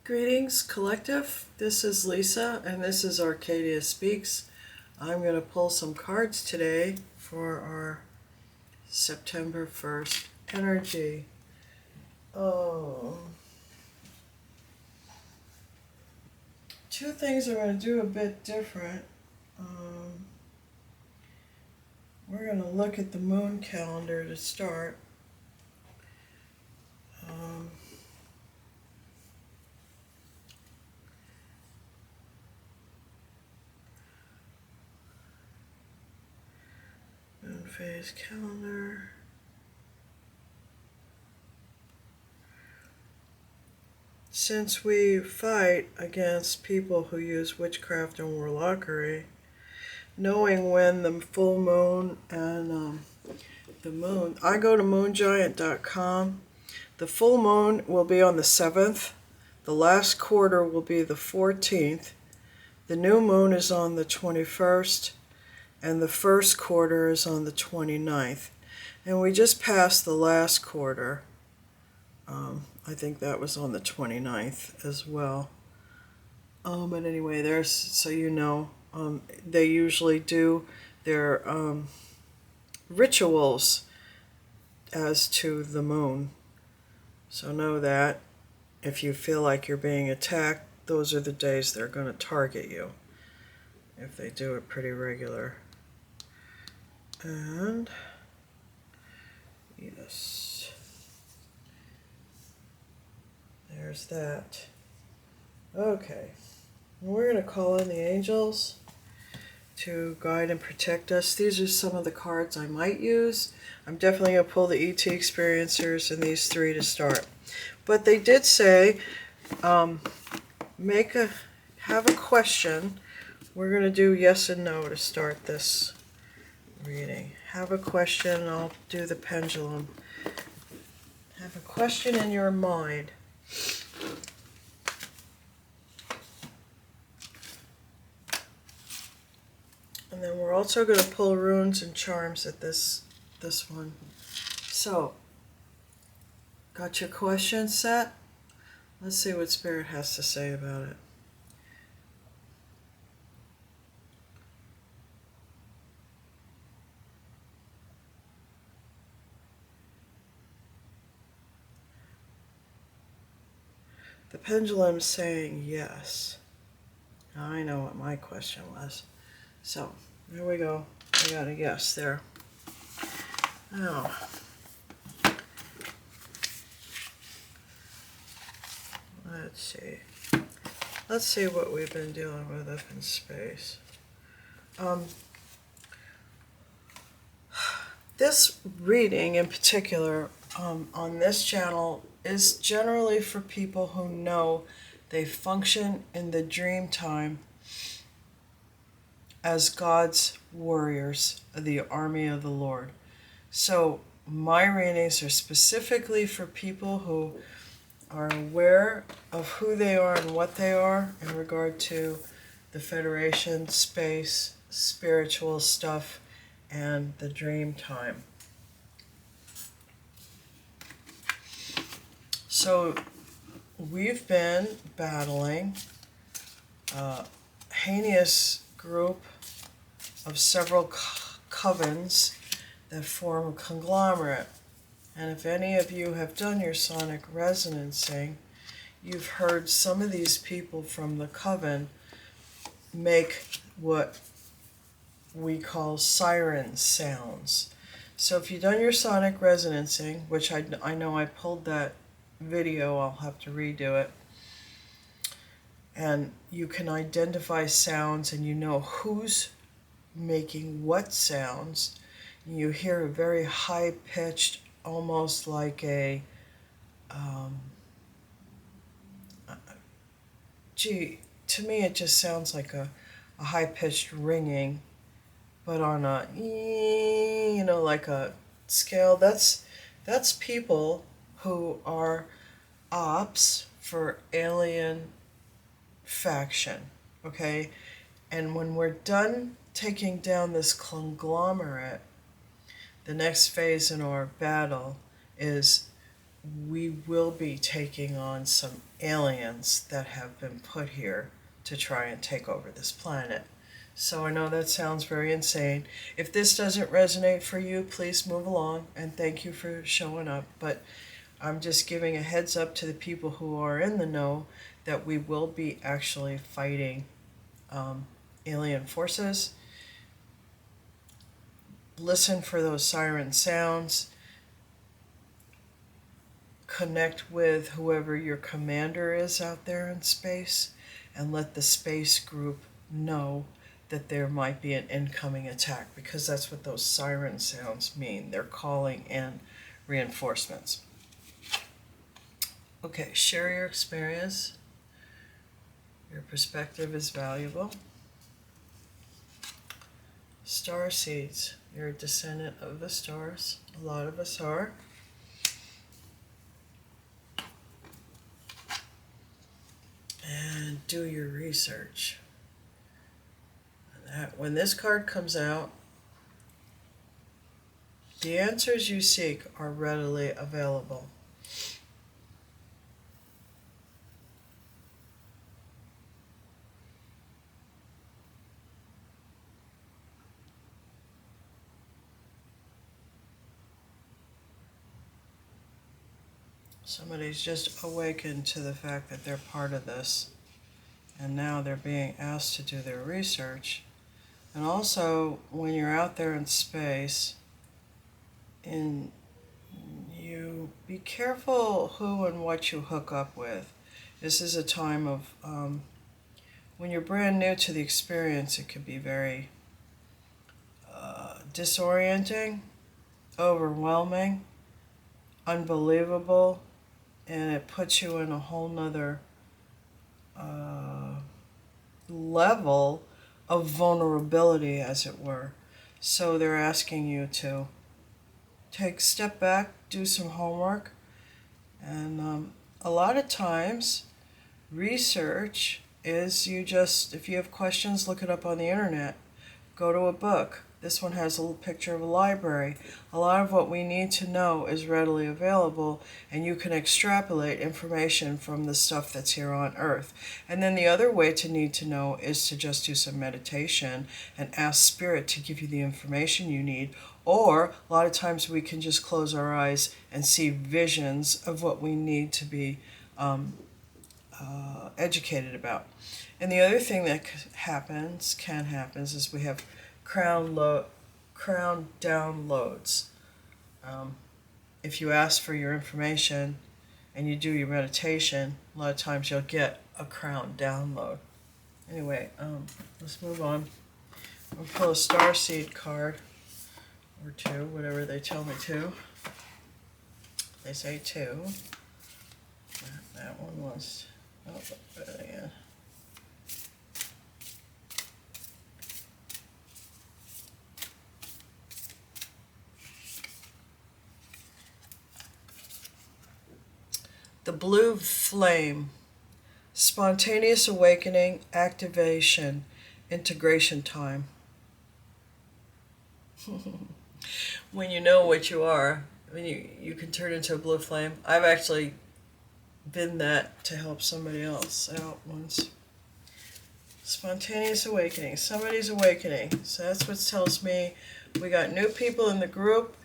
Greetings, Collective. This is Lisa, and this is Arcadia Speaks. I'm going to pull some cards today for our September 1st energy. Two things I'm going to do a bit different. We're going to look at the moon calendar to start. Moon phase calendar. Since we fight against people who use witchcraft and warlockery, knowing when the full moon and the moon, I go to moongiant.com. The full moon will be on the 7th. The last quarter will be the 14th. The new moon is on the 21st. And the first quarter is on the 29th. And we just passed the last quarter. I think that was on the 29th as well. But anyway, there's, so you know, they usually do their rituals as to the moon. So know that if you feel like you're being attacked, those are the days they're going to target you, if they do it pretty regular. And yes, there's that. Okay, we're going to call in the angels to guide and protect us. These are some of the cards I might use. I'm definitely going to pull the ET experiencers and these three to start. But they did say, have a question. We're going to do yes and no to start this reading. Have a question, and I'll do the pendulum. Have a question in your mind. And then we're also going to pull runes and charms at this one. So, got your question set? Let's see what Spirit has to say about it. The pendulum's saying yes. Now I know what my question was. So, there we go. I got a yes there. Now, let's see. Let's see what we've been dealing with up in space. This reading in particular on this channel is generally for people who know they function in the dream time as God's warriors, the army of the Lord. So my readings are specifically for people who are aware of who they are and what they are in regard to the Federation, space, spiritual stuff, and the dream time. So we've been battling a heinous group of several covens that form a conglomerate. And if any of you have done your sonic resonancing, you've heard some of these people from the coven make what we call siren sounds. So if you've done your sonic resonancing, which I know I pulled that video, I'll have to redo it, and you can identify sounds and you know who's making what sounds. You hear a very high-pitched, almost like a to me it just sounds like a high-pitched ringing, but on a, like a scale. That's people who are ops for alien faction, okay? And when we're done taking down this conglomerate, the next phase in our battle is we will be taking on some aliens that have been put here to try and take over this planet. So I know that sounds very insane. If this doesn't resonate for you, please move along, and thank you for showing up. But I'm just giving a heads up to the people who are in the know that we will be actually fighting alien forces. Listen for those siren sounds. Connect with whoever your commander is out there in space, and let the space group know that there might be an incoming attack, because that's what those siren sounds mean. They're calling in reinforcements. Okay, share your experience. Your perspective is valuable. Star seeds. You're a descendant of the stars. A lot of us are. And do your research. When this card comes out, the answers you seek are readily available. Somebody's just awakened to the fact that they're part of this, and now they're being asked to do their research. And also, when you're out there in space, you be careful who and what you hook up with. This is a time of, when you're brand new to the experience, it can be very disorienting, overwhelming, unbelievable, and it puts you in a whole nother level of vulnerability, as it were. So they're asking you to take a step back, do some homework, and a lot of times research is if you have questions, look it up on the internet, go to a book. This one has a little picture of a library. A lot of what we need to know is readily available, and you can extrapolate information from the stuff that's here on Earth. And then the other way to need to know is to just do some meditation and ask Spirit to give you the information you need. Or a lot of times we can just close our eyes and see visions of what we need to be educated about. And the other thing that can happen, is we have crown downloads. If you ask for your information and you do your meditation, a lot of times you'll get a crown download. Anyway, let's move on. I'll pull a starseed card, or two, whatever they tell me to. They say two. That one was, yeah. The blue flame, spontaneous awakening, activation, integration time. When you know what you are, you can turn into a blue flame. I've actually been that to help somebody else out once. Spontaneous awakening. Somebody's awakening. So that's what tells me we got new people in the group.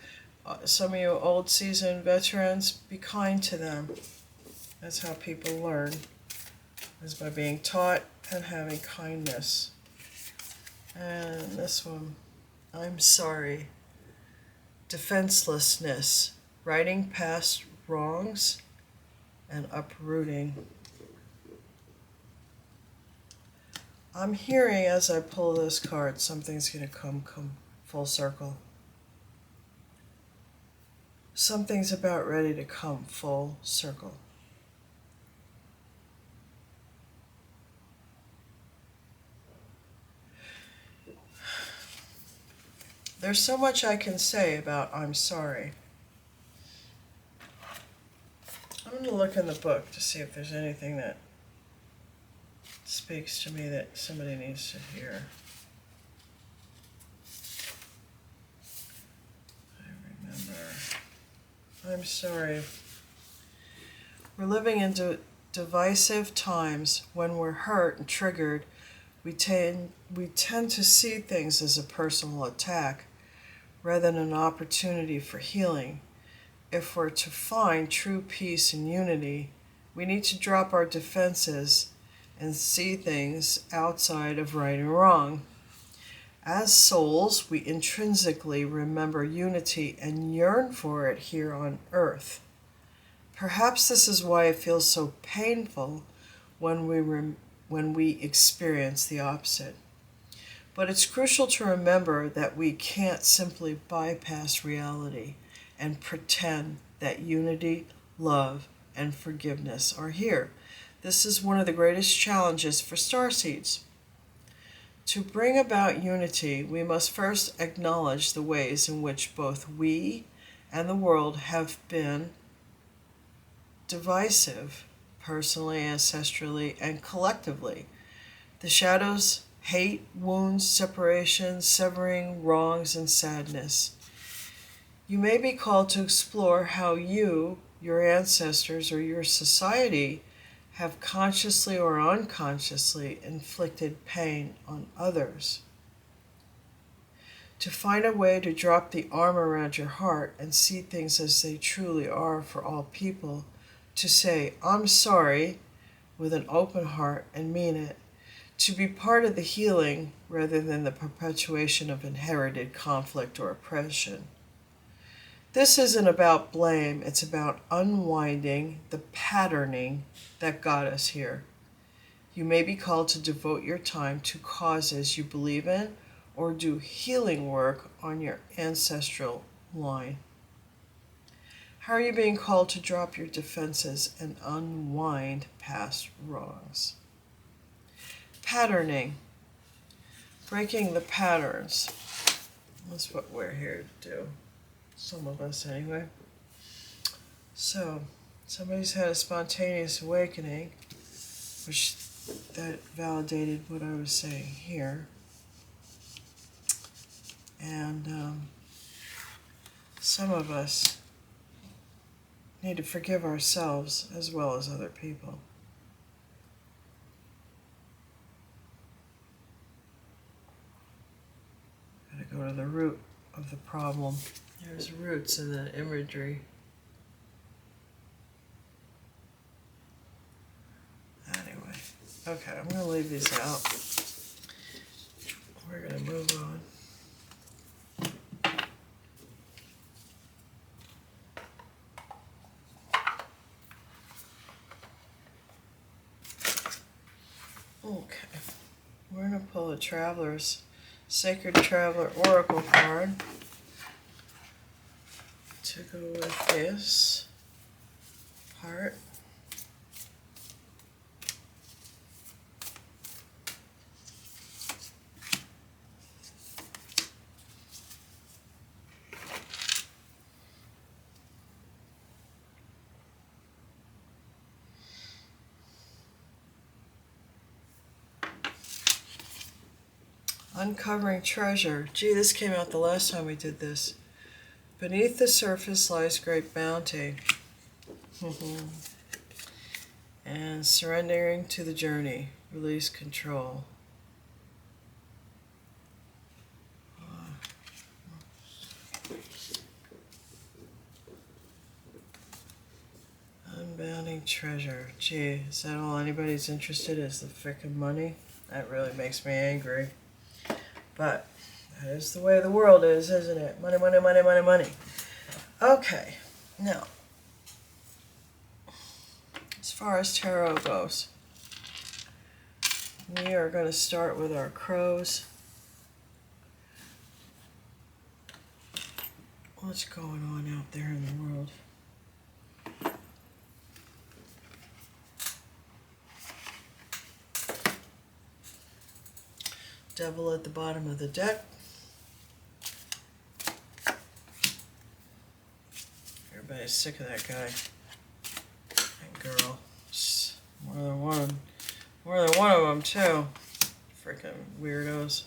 Some of you old seasoned veterans, be kind to them. That's how people learn, is by being taught and having kindness. And this one, I'm sorry. Defenselessness, righting past wrongs, and uprooting. I'm hearing as I pull this card, something's going to come full circle. Something's about ready to come full circle. There's so much I can say about I'm sorry. I'm going to look in the book to see if there's anything that speaks to me that somebody needs to hear. I remember. I'm sorry. We're living in divisive times. When we're hurt and triggered, we tend to see things as a personal attack rather than an opportunity for healing. If we're to find true peace and unity, we need to drop our defenses and see things outside of right and wrong. As souls, we intrinsically remember unity and yearn for it here on earth. Perhaps this is why it feels so painful when we experience the opposite. But it's crucial to remember that we can't simply bypass reality and pretend that unity, love, and forgiveness are here. This is one of the greatest challenges for starseeds. To bring about unity, we must first acknowledge the ways in which both we and the world have been divisive, personally, ancestrally, and collectively. The shadows, hate, wounds, separation, severing, wrongs, and sadness. You may be called to explore how you, your ancestors, or your society have consciously or unconsciously inflicted pain on others. To find a way to drop the arm around your heart and see things as they truly are for all people, to say, "I'm sorry," with an open heart and mean it, to be part of the healing rather than the perpetuation of inherited conflict or oppression. This isn't about blame, it's about unwinding the patterning that got us here. You may be called to devote your time to causes you believe in or do healing work on your ancestral line. How are you being called to drop your defenses and unwind past wrongs? Patterning. Breaking the patterns. That's what we're here to do. Some of us, anyway. So, somebody's had a spontaneous awakening, which that validated what I was saying here. And some of us need to forgive ourselves as well as other people. Gotta go to the root of the problem. There's roots in the imagery. Anyway, okay, I'm going to leave these out. We're going to move on. Okay, we're going to pull a Traveler's Sacred Traveler Oracle card to go with this part. Uncovering treasure. Gee, this came out the last time we did this. Beneath the surface lies great bounty. And surrendering to the journey. Release control. Unbounding treasure. Gee, is that all anybody's interested in, is the frickin' money? That really makes me angry. But that is the way the world is, isn't it? Money, money, money, money, money. Okay, now, as far as tarot goes, we are going to start with our crows. What's going on out there in the world? Devil at the bottom of the deck. Everybody's sick of that guy and girl. It's more than one of them too. Freaking weirdos.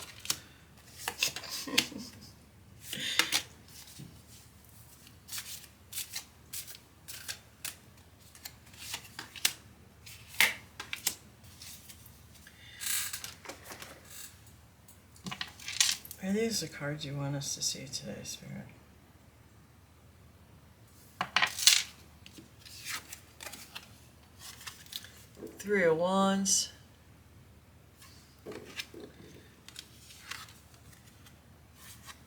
Are these the cards you want us to see today, Spirit? Three of Wands.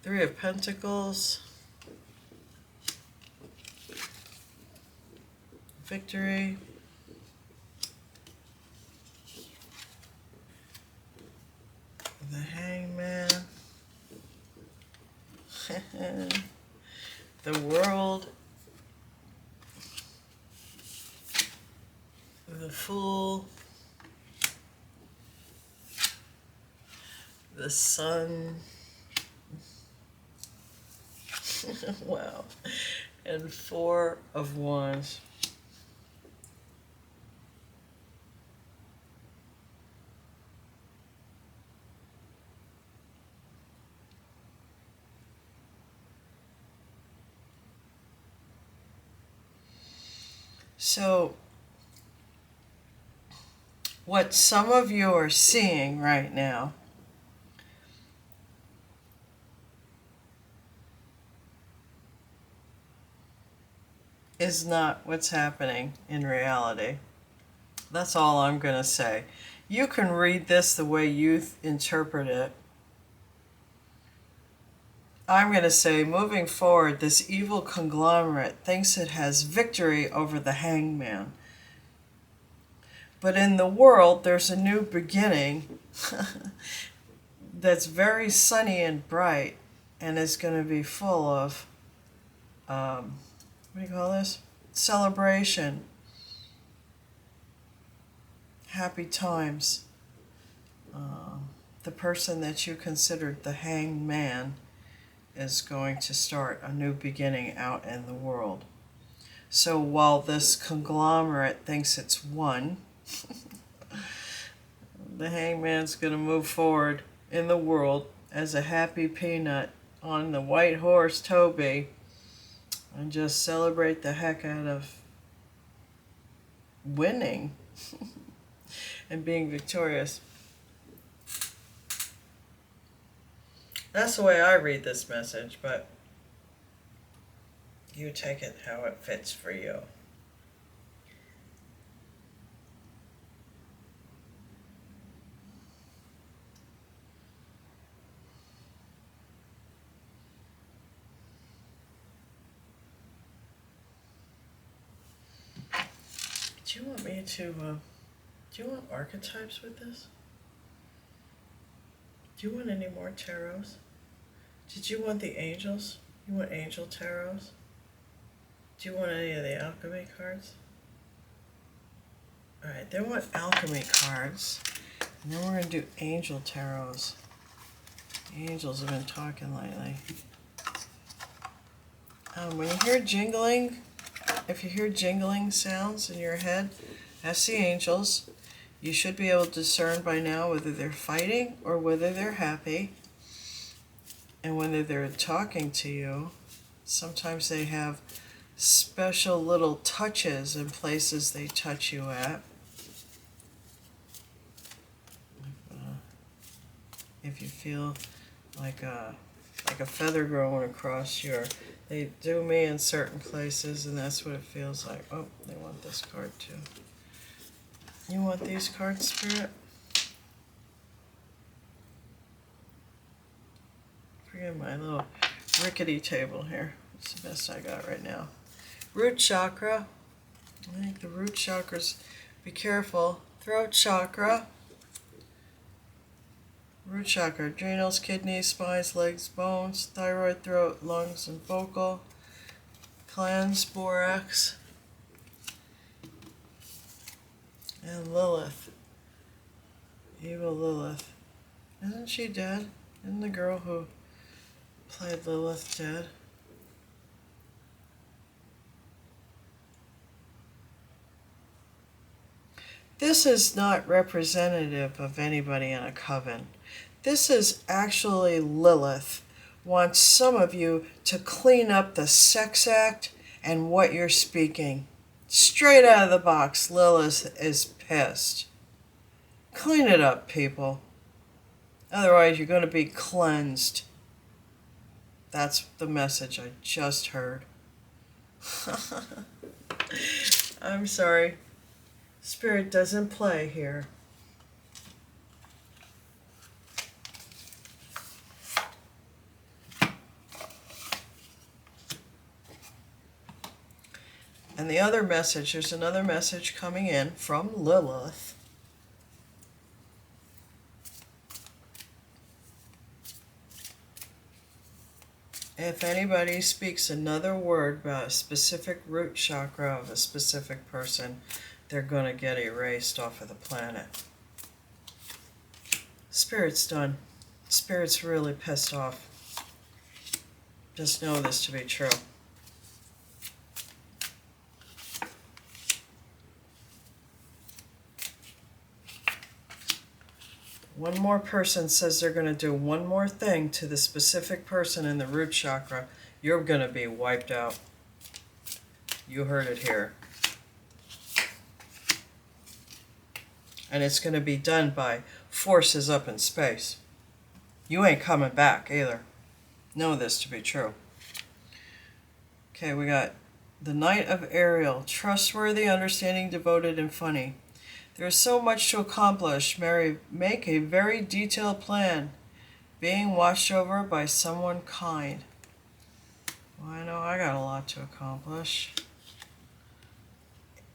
Three of Pentacles. Victory. The Hangman. The World. The Fool. The Sun. Wow. And Four of Wands. So, what some of you are seeing right now is not what's happening in reality. That's all I'm going to say. You can read this the way you interpret it. I'm going to say, moving forward, this evil conglomerate thinks it has victory over the Hangman. But in the world, there's a new beginning that's very sunny and bright and is going to be full of, what do you call this? Celebration. Happy times. The person that you considered the Hangman is going to start a new beginning out in the world. So while this conglomerate thinks it's won, the Hangman's going to move forward in the world as a happy peanut on the white horse Toby and just celebrate the heck out of winning and being victorious. That's the way I read this message, but you take it how it fits for you. Do you want me to, do you want archetypes with this? Do you want any more tarots? Did you want the angels? You want angel tarots? Do you want any of the alchemy cards? Alright, they want alchemy cards. And then we're going to do angel tarots. The angels have been talking lately. When you hear jingling, if you hear jingling sounds in your head, that's the angels. You should be able to discern by now whether they're fighting or whether they're happy. And whether they're talking to you. Sometimes they have special little touches in places they touch you at. If you feel like a feather growing across your, they do me in certain places, and that's what it feels like. Oh, they want this card too. You want these cards, Spirit? Forget my little rickety table here. It's the best I got right now. Root chakra. I think the root chakras, be careful. Throat chakra. Root chakra, adrenals, kidneys, spines, legs, bones, thyroid, throat, lungs, and vocal. Cleanse, borax. And Lilith. Evil Lilith. Isn't she dead? Isn't the girl who played Lilith dead? This is not representative of anybody in a coven. This is actually Lilith wants some of you to clean up the sex act and what you're speaking. Straight out of the box, Lilith is pissed. Clean it up, people. Otherwise, you're going to be cleansed. That's the message I just heard. I'm sorry. Spirit doesn't play here. And the other message, there's another message coming in from Lilith. If anybody speaks another word about a specific root chakra of a specific person, they're going to get erased off of the planet. Spirit's done. Spirit's really pissed off. Just know this to be true. One more person says they're going to do one more thing to the specific person in the root chakra, you're going to be wiped out. You heard it here. And it's going to be done by forces up in space. You ain't coming back either. Know this to be true. Okay, we got the Knight of Ariel. Trustworthy, understanding, devoted, and funny. There is so much to accomplish. Mary, make a very detailed plan. Being watched over by someone kind. Well, I know I got a lot to accomplish.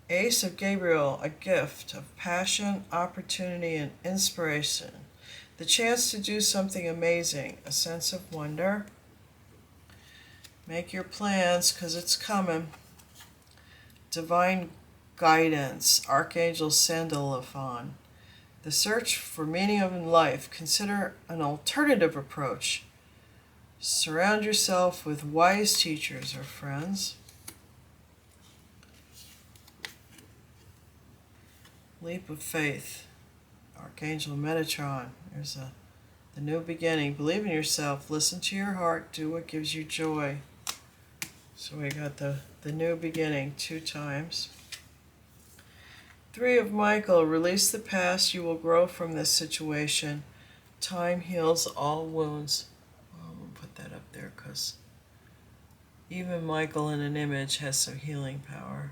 Ace of Gabriel, a gift of passion, opportunity, and inspiration. The chance to do something amazing, a sense of wonder. Make your plans, because it's coming. Divine guidance, Archangel Sandalphon. The search for meaning of life. Consider an alternative approach. Surround yourself with wise teachers or friends. Leap of faith, Archangel Metatron. There's the new beginning. Believe in yourself. Listen to your heart. Do what gives you joy. So we got the new beginning 2 times. 3 of Michael. Release the past. You will grow from this situation. Time heals all wounds. I'm going to put that up there because even Michael in an image has some healing power.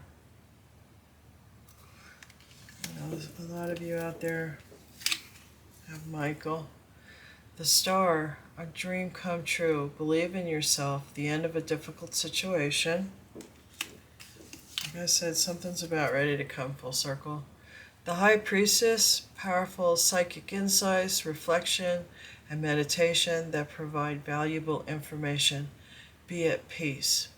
I know a lot of you out there have Michael. The Star, a dream come true. Believe in yourself. The end of a difficult situation. Like I said, something's about ready to come full circle. The High Priestess, powerful psychic insights, reflection, and meditation that provide valuable information. Be at peace.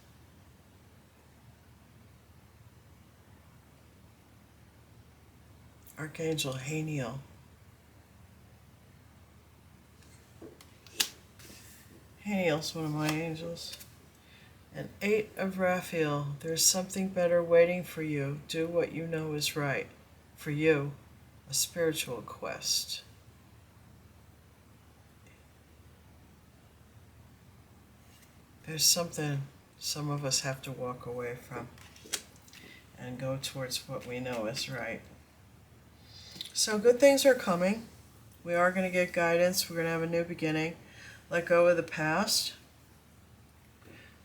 Archangel Haniel. Haniel's one of my angels. And 8 of Raphael. There's something better waiting for you. Do what you know is right. For you, a spiritual quest. There's something some of us have to walk away from and go towards what we know is right. So good things are coming. We are going to get guidance. We're going to have a new beginning. Let go of the past.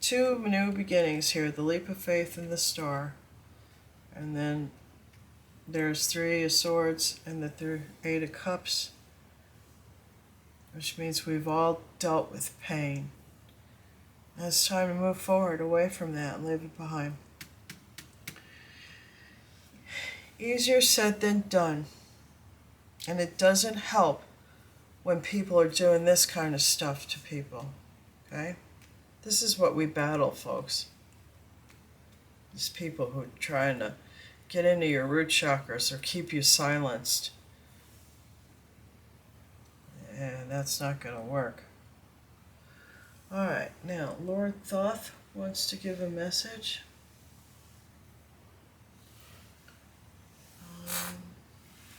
2 new beginnings here. The Leap of Faith and the Star. And then there's 3 of Swords and the 8 of Cups. Which means we've all dealt with pain. And it's time to move forward away from that and leave it behind. Easier said than done. And it doesn't help when people are doing this kind of stuff to people. Okay? This is what we battle, folks. These people who are trying to get into your root chakras or keep you silenced. And that's not going to work. Alright, now Lord Thoth wants to give a message.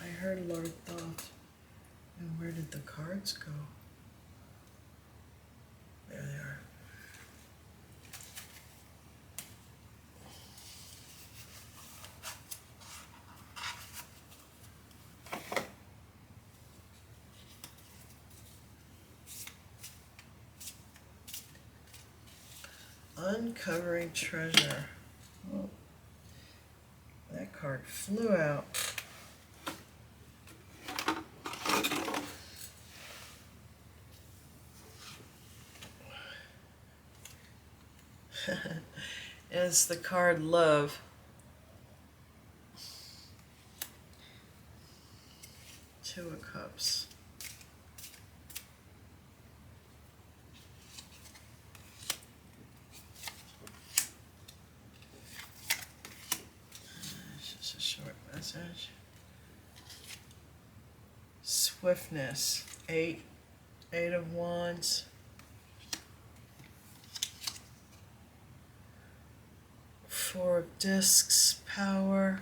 I heard Lord Thoth. And where did the cards go? There they are. Uncovering treasure. Oh, that card flew out. It's the card Love. Two of Cups. It's just a short message. Swiftness. Eight of Wands. Four of Discs. Power.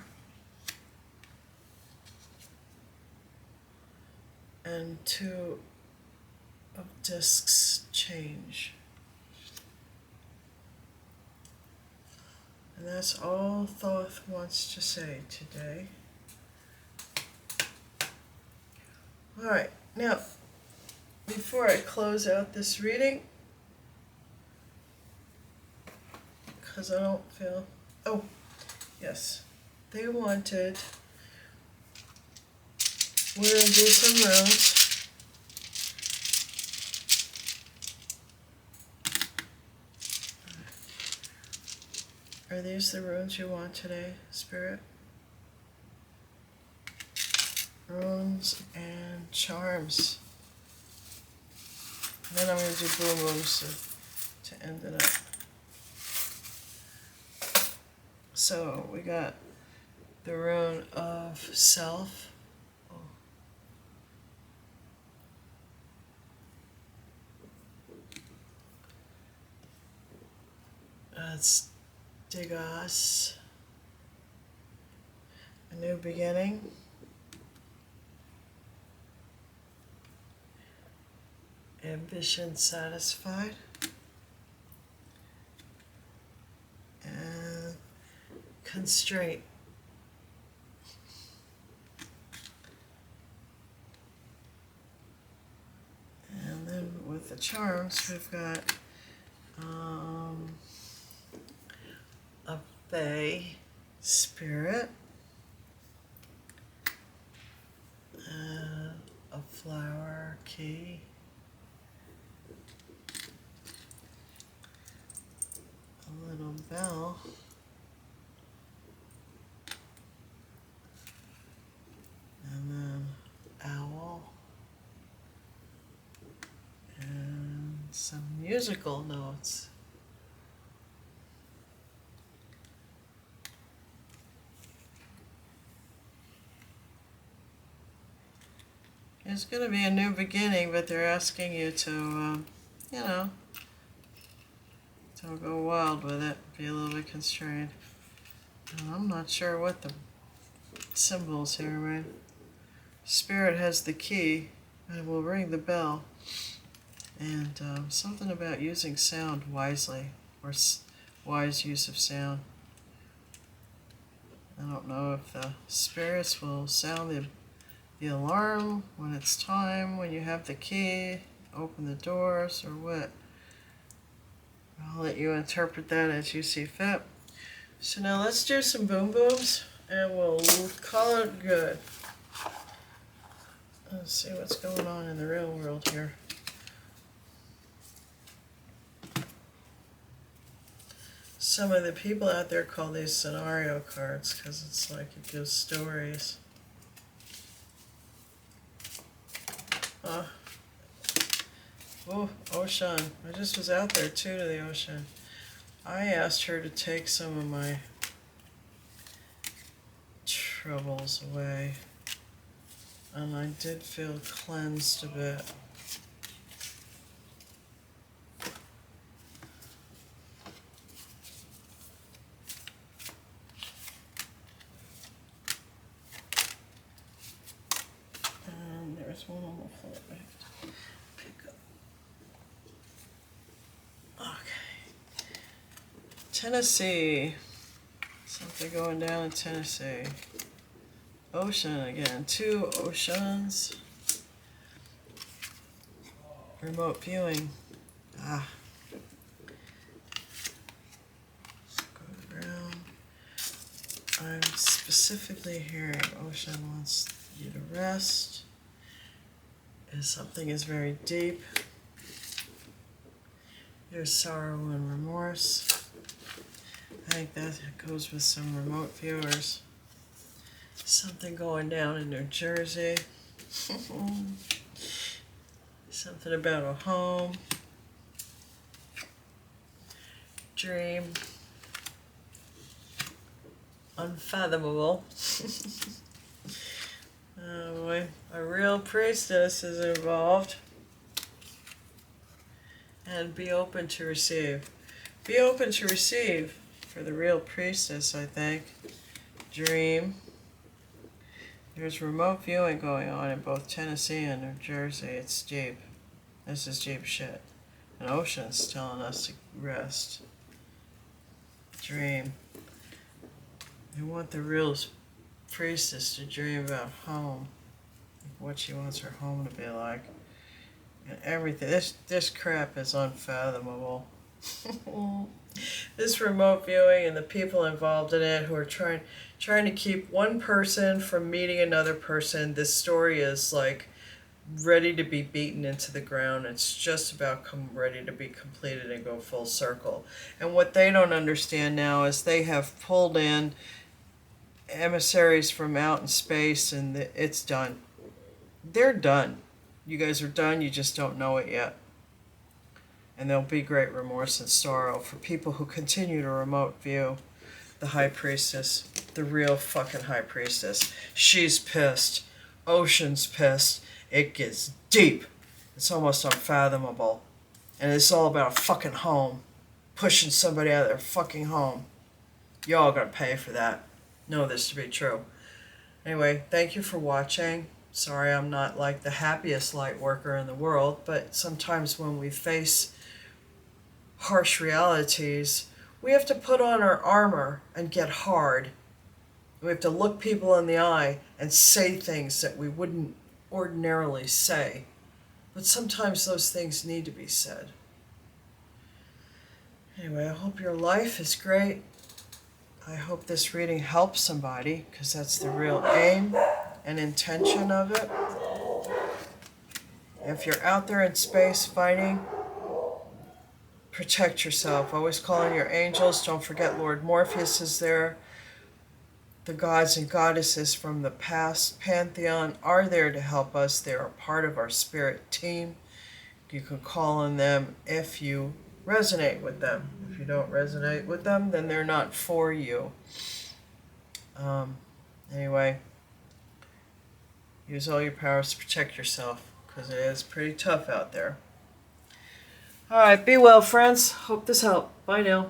And Two of Discs. Change. And that's all Thoth wants to say today. Alright, now, before I close out this reading, because I don't feel... Oh, yes. They wanted... We're going to do some runes. Are these the runes you want today, Spirit? Runes and charms. And then I'm going to do boom booms to end it up. So we got the rune of self. That's Degas. A new beginning. Ambition satisfied. And constraint. And then with the charms, we've got a Fae spirit, a flower key, a little bell, and then owl, and some musical notes. It's going to be a new beginning, but they're asking you to, you know, don't go wild with it. Be a little bit constrained. And I'm not sure what the symbols here, right? Spirit has the key and will ring the bell. And something about using sound wisely, or wise use of sound. I don't know if the spirits will sound the alarm when it's time, when you have the key, open the doors, or what. I'll let you interpret that as you see fit. So now let's do some boom booms, and we'll call it good. Let's see what's going on in the real world here. Some of the people out there call these scenario cards because it's like it gives stories. Oh, ocean. I just was out there too, to the ocean. I asked her to take some of my troubles away. And I did feel cleansed a bit. And there's one on the floor I have to pick up. Okay. Tennessee. Something going down in Tennessee. Ocean again. Two oceans. Remote viewing. I'm specifically hearing Ocean wants you to rest. If something is very deep. There's sorrow and remorse. I think that goes with some remote viewers. Something going down in New Jersey. Something about a home. Dream. Unfathomable. Oh boy, a real priestess is involved. And be open to receive. Be open to receive for the real priestess, I think. Dream. There's remote viewing going on in both Tennessee and New Jersey. It's deep. This is deep shit. And Ocean's telling us to rest. Dream. They want the real priestess to dream about home. What she wants her home to be like. And everything. This crap is unfathomable. This remote viewing and the people involved in it who are trying to keep one person from meeting another person. This story is like ready to be beaten into the ground. It's just about ready to be completed and go full circle. And what they don't understand now is they have pulled in emissaries from out in space, and it's done. They're done. You guys are done. You just don't know it yet. And there'll be great remorse and sorrow for people who continue to remote view the High Priestess, the real fucking High Priestess. She's pissed. Ocean's pissed. It gets deep. It's almost unfathomable. And it's all about a fucking home. Pushing somebody out of their fucking home. Y'all gonna pay for that. Know this to be true. Anyway, thank you for watching. Sorry I'm not like the happiest light worker in the world, but sometimes when we face harsh realities, we have to put on our armor and get hard. We have to look people in the eye and say things that we wouldn't ordinarily say. But sometimes those things need to be said. Anyway, I hope your life is great. I hope this reading helps somebody, because that's the real aim and intention of it. If you're out there in space fighting, protect yourself. Always call on your angels. Don't forget Lord Morpheus is there. The gods and goddesses from the past pantheon are there to help us. They are part of our spirit team. You can call on them if you resonate with them. If you don't resonate with them, then they're not for you. Anyway, use all your powers to protect yourself, because it is pretty tough out there. All right, be well, friends. Hope this helped. Bye now.